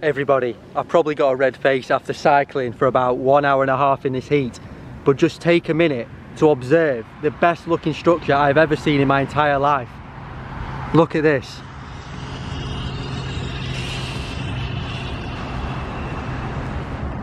Everybody, I've probably got a red face after cycling for about 1.5 hours in this heat, but just take a minute to observe the best looking structure I've ever seen in my entire life. Look at this.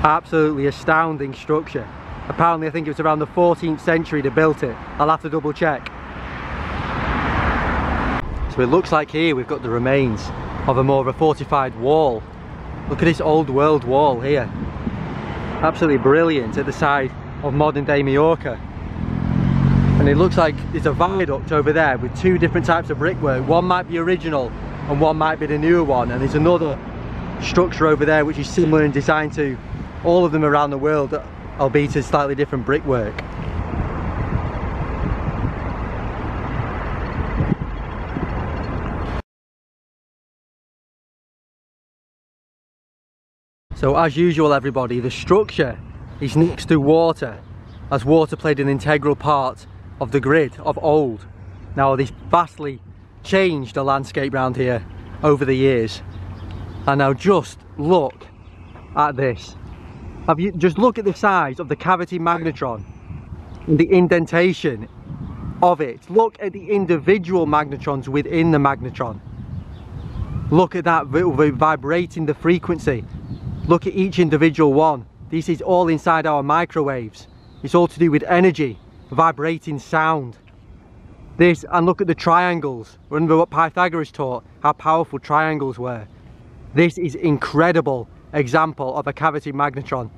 Absolutely astounding structure. Apparently I think it was around the 14th century they built it. I'll have to double check. So it looks like here we've got the remains of a more of a fortified wall. Look at this old world wall here. Absolutely brilliant at the side of modern day Mallorca. And it looks like there's a viaduct over there with two different types of brickwork. One might be original and one might be the newer one. And there's another structure over there which is similar in design to all of them around the world, albeit a slightly different brickwork. So as usual everybody, the structure is next to water, as water played an integral part of the grid of old. Now this vastly changed the landscape around here over the years. And now just look at this. Just look at the size of the cavity magnetron and the indentation of it. Look at the individual magnetrons within the magnetron. Look at that, vibrating the frequency. Look at each individual one. This is all inside our microwaves. It's all to do with energy, vibrating sound. This, and look at the triangles. Remember what Pythagoras taught, how powerful triangles were. This is incredible example of a cavity magnetron.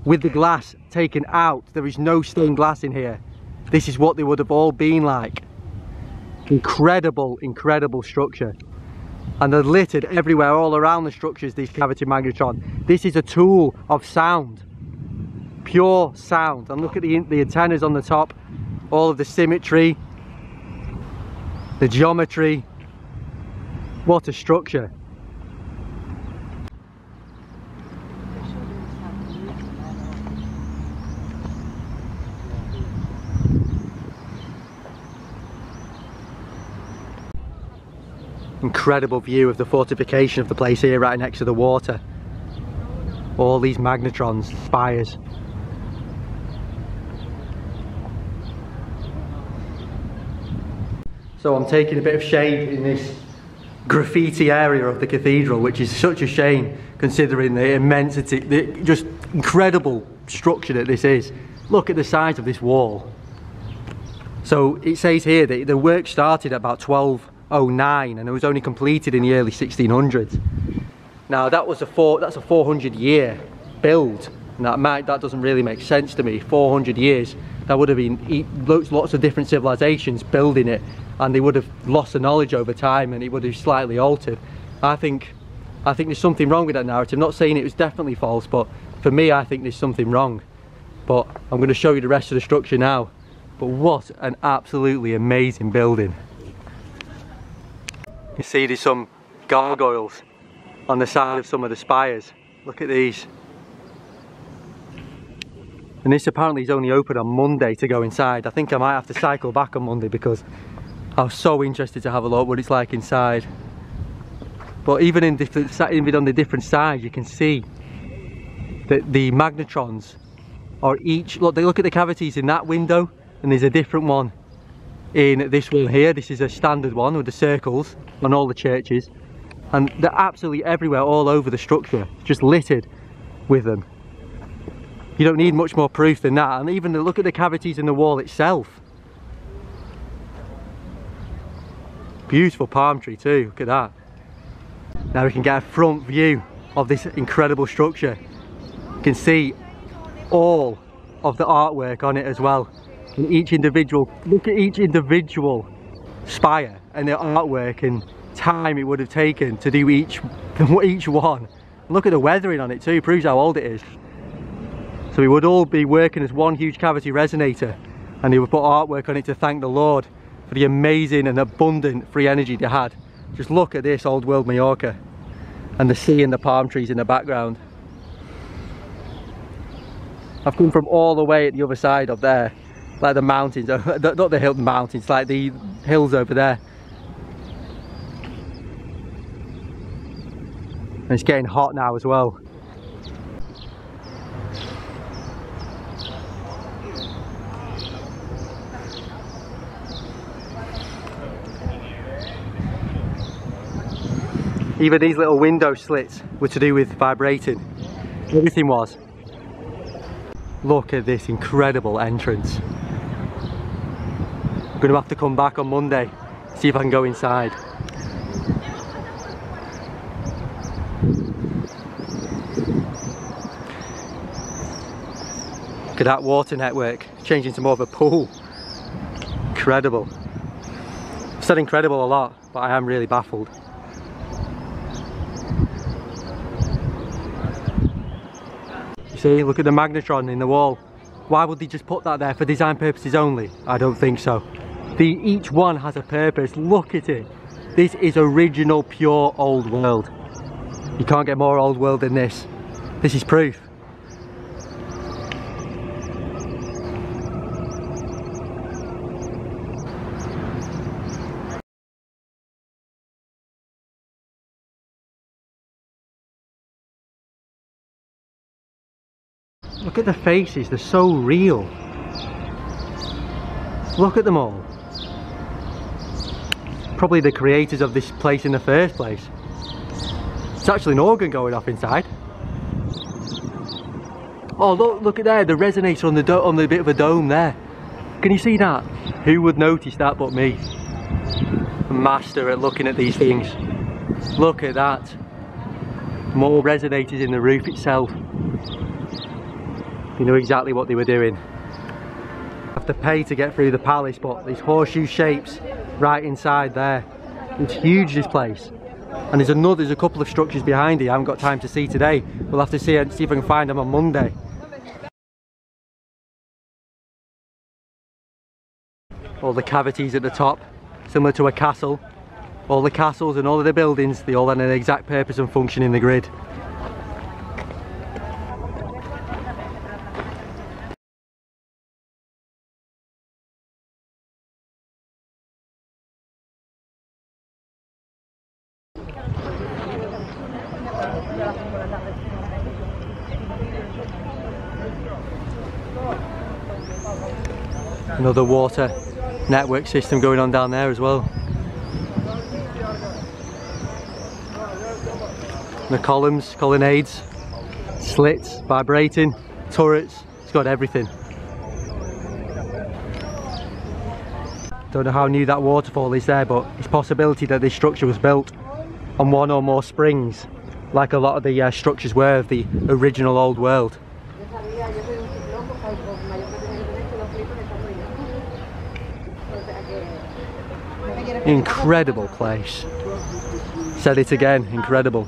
With the glass taken out, there is no stained glass in here. This is what they would have all been like. Incredible, incredible structure. And they're littered everywhere, all around the structures, these cavity magnetron. This is a tool of sound, pure sound. And look at the antennas on the top, all of the symmetry, the geometry. What a structure. Incredible view of the fortification of the place here right next to the water. All these magnetrons, spires. So I'm taking a bit of shade in this graffiti area of the cathedral, which is such a shame considering the immensity, the just incredible structure that this is. Look at the size of this wall. So it says here that the work started at about 1209 and it was only completed in the early 1600s. Now that's a 400-year build, and that doesn't really make sense to me. 400 years, that would have been lots of different civilizations building it, and they would have lost the knowledge over time and it would have slightly altered. I think there's something wrong with that narrative. I'm not saying it was definitely false, but for me I think there's something wrong. But I'm going to show you the rest of the structure now. But what an absolutely amazing building. You see there's some gargoyles on the side of some of the spires. Look at these. And this apparently is only open on Monday to go inside. I think I might have to cycle back on Monday because I was so interested to have a look what it's like inside. But even on the different sides you can see that the magnetrons are each, look at the cavities in that window, and there's a different one in this one here. This is a standard one with the circles on all the churches, and they're absolutely everywhere all over the structure, just littered with them. You don't need much more proof than that. And even look at the cavities in the wall itself. Beautiful palm tree too, look at that. Now we can get a front view of this incredible structure. You can see all of the artwork on it as well. And each individual, look at each individual spire and the artwork and time it would have taken to do each one. Look at the weathering on it too, proves how old it is. So we would all be working as one huge cavity resonator, and they would put artwork on it to thank the Lord for the amazing and abundant free energy they had. Just look at this old world Mallorca and the sea and the palm trees in the background. I've come from all the way at the other side of there, like the mountains, not the mountains, like the hills over there. And it's getting hot now as well. Even these little window slits were to do with vibrating. Everything was. Look at this incredible entrance. I'm going to have to come back on Monday, see if I can go inside. Look at that water network changing to more of a pool. Incredible. I've said incredible a lot, but I am really baffled. You see, look at the magnetron in the wall. Why would they just put that there for design purposes only? I don't think so. Each one has a purpose. Look at it. This is original, pure old world. You can't get more old world than this. This is proof. Look at the faces, they're so real. Look at them all. Probably the creators of this place in the first place. It's actually an organ going off inside. Oh look at there, the resonator on the bit of a dome there. Can you see that? Who would notice that but me? A master at looking at these things. Look at that. More resonators in the roof itself. You know exactly what they were doing. You have to pay to get through the palace, but these horseshoe shapes right inside there. It's huge, this place. And there's a couple of structures behind it I haven't got time to see today. We'll have to see if I can find them on Monday. All the cavities at the top, similar to a castle. All the castles and all of the buildings, they all had an exact purpose and function in the grid. Another water network system going on down there as well. The columns, colonnades, slits, vibrating, turrets, it's got everything. Don't know how new that waterfall is there, but it's a possibility that this structure was built on one or more springs, like a lot of the structures were of the original old world. Incredible place. Said it again, incredible.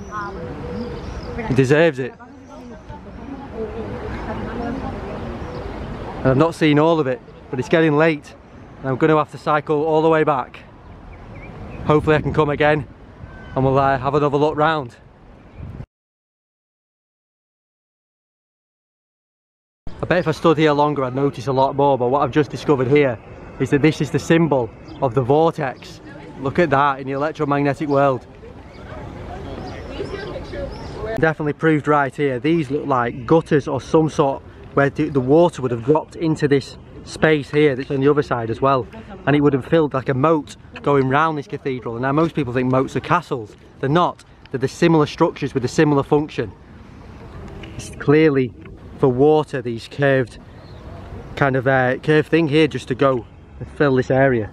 It deserves it. And I've not seen all of it, but it's getting late and I'm going to have to cycle all the way back. Hopefully I can come again and we'll have another look round. I bet if I stood here longer I'd notice a lot more, but what I've just discovered here is that this is the symbol of the vortex. Look at that in the electromagnetic world. Definitely proved right here. These look like gutters or some sort where the water would have dropped into this space here that's on the other side as well, and it would have filled like a moat going round this cathedral. And now most people think moats are castles. They're not. They're the similar structures with a similar function. It's clearly for water, these curved kind of curved thing here just to go and fill this area.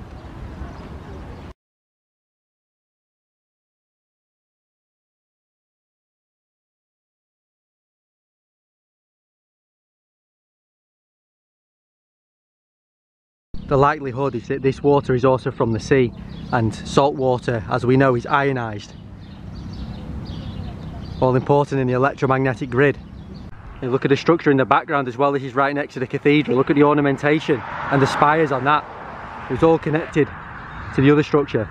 The likelihood is that this water is also from the sea, and salt water, as we know, is ionised. All important in the electromagnetic grid. And look at the structure in the background as well. This is right next to the cathedral. Look at the ornamentation and the spires on that. It's all connected to the other structure.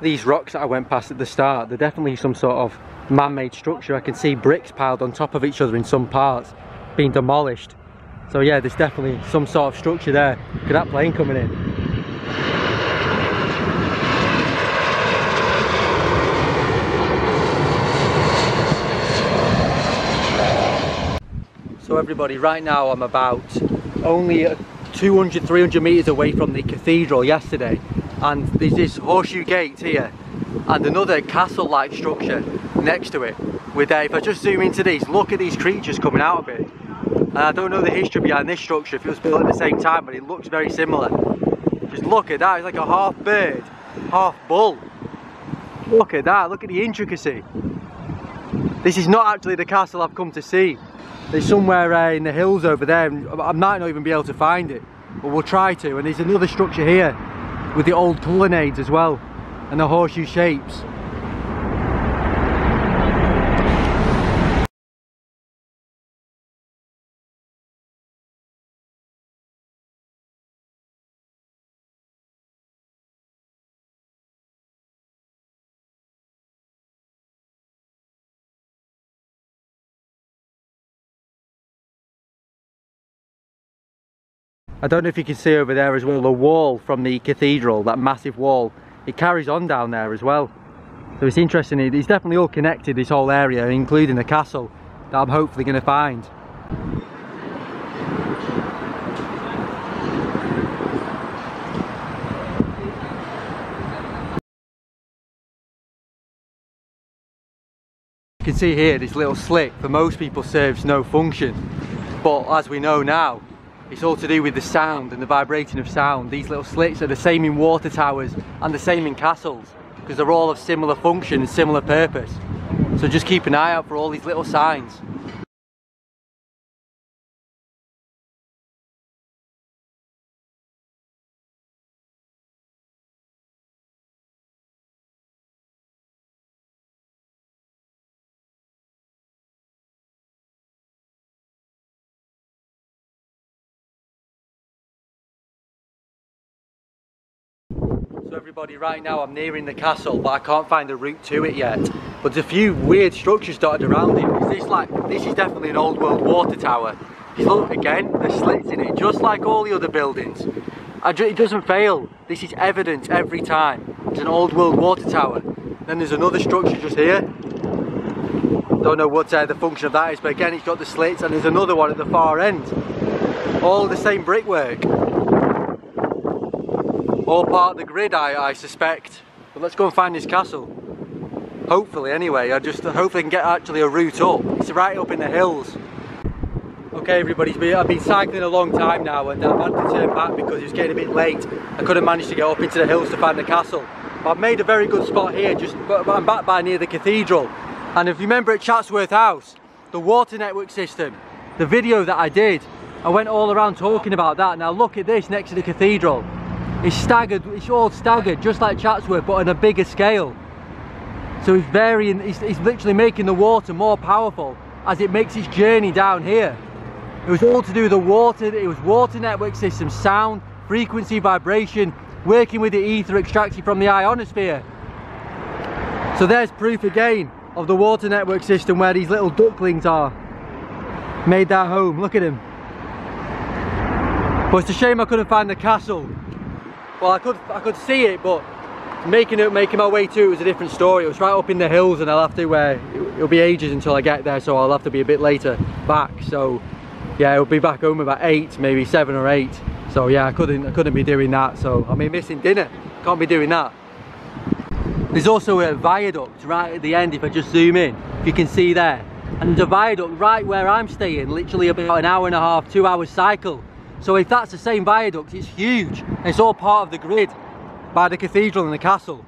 These rocks that I went past at the start, they're definitely some sort of man-made structure. I can see bricks piled on top of each other in some parts, being demolished. So yeah, there's definitely some sort of structure there. Look at that plane coming in. So everybody, right now I'm about only 200-300 metres away from the cathedral yesterday, and there's this horseshoe gate here and another castle-like structure next to it. If I just zoom into these, look at these creatures coming out of it. And I don't know the history behind this structure, if it was built at the same time, but it looks very similar. Just look at that, it's like a half bird, half bull. Look at that, look at the intricacy. This is not actually the castle I've come to see. There's somewhere in the hills over there, and I might not even be able to find it, but we'll try to. And there's another structure here with the old colonnades as well, and the horseshoe shapes. I don't know if you can see over there as well, the wall from the cathedral, that massive wall, it carries on down there as well. So it's interesting, it's definitely all connected, this whole area, including the castle that I'm hopefully going to find. You can see here, this little slit for most people serves no function, but as we know now, it's all to do with the sound and the vibrating of sound. These little slits are the same in water towers and the same in castles, because they're all of similar function and similar purpose. So just keep an eye out for all these little signs. So everybody, right now I'm nearing the castle, but I can't find a route to it yet. But there's a few weird structures dotted around it. This is definitely an old world water tower. Look again, there's slits in it, just like all the other buildings. It doesn't fail. This is evident every time. It's an old world water tower. Then there's another structure just here. Don't know what the function of that is, but again it's got the slits, and there's another one at the far end. All the same brickwork. All part of the grid, I suspect. But let's go and find this castle. Hopefully, anyway. Hopefully I can get actually a route up. It's right up in the hills. Okay, everybody, I've been cycling a long time now, and I've had to turn back because it was getting a bit late. I couldn't manage to get up into the hills to find the castle. But I've made a very good spot here. I'm back by near the cathedral. And if you remember at Chatsworth House, the water network system, the video that I did, I went all around talking about that. Now look at this next to the cathedral. It's staggered, it's all staggered, just like Chatsworth, but on a bigger scale. So it's literally making the water more powerful as it makes its journey down here. It was all to do with the water, it was water network system, sound, frequency, vibration, working with the ether extracted from the ionosphere. So there's proof again of the water network system where these little ducklings are. Made their home, look at them. But it's a shame I couldn't find the castle. Well, I could see it, but making my way to it was a different story. It was right up in the hills, and I'll have to it'll be ages until I get there, so I'll have to be a bit later back. So yeah, I'll be back home about 8, maybe 7 or 8. So yeah, I couldn't be doing that. So I mean, missing dinner, can't be doing that. There's also a viaduct right at the end. If I just zoom in, you can see there, and the viaduct right where I'm staying, literally about an hour and a half, 2 hours cycle. So if that's the same viaduct, it's huge. It's all part of the grid by the cathedral and the castle.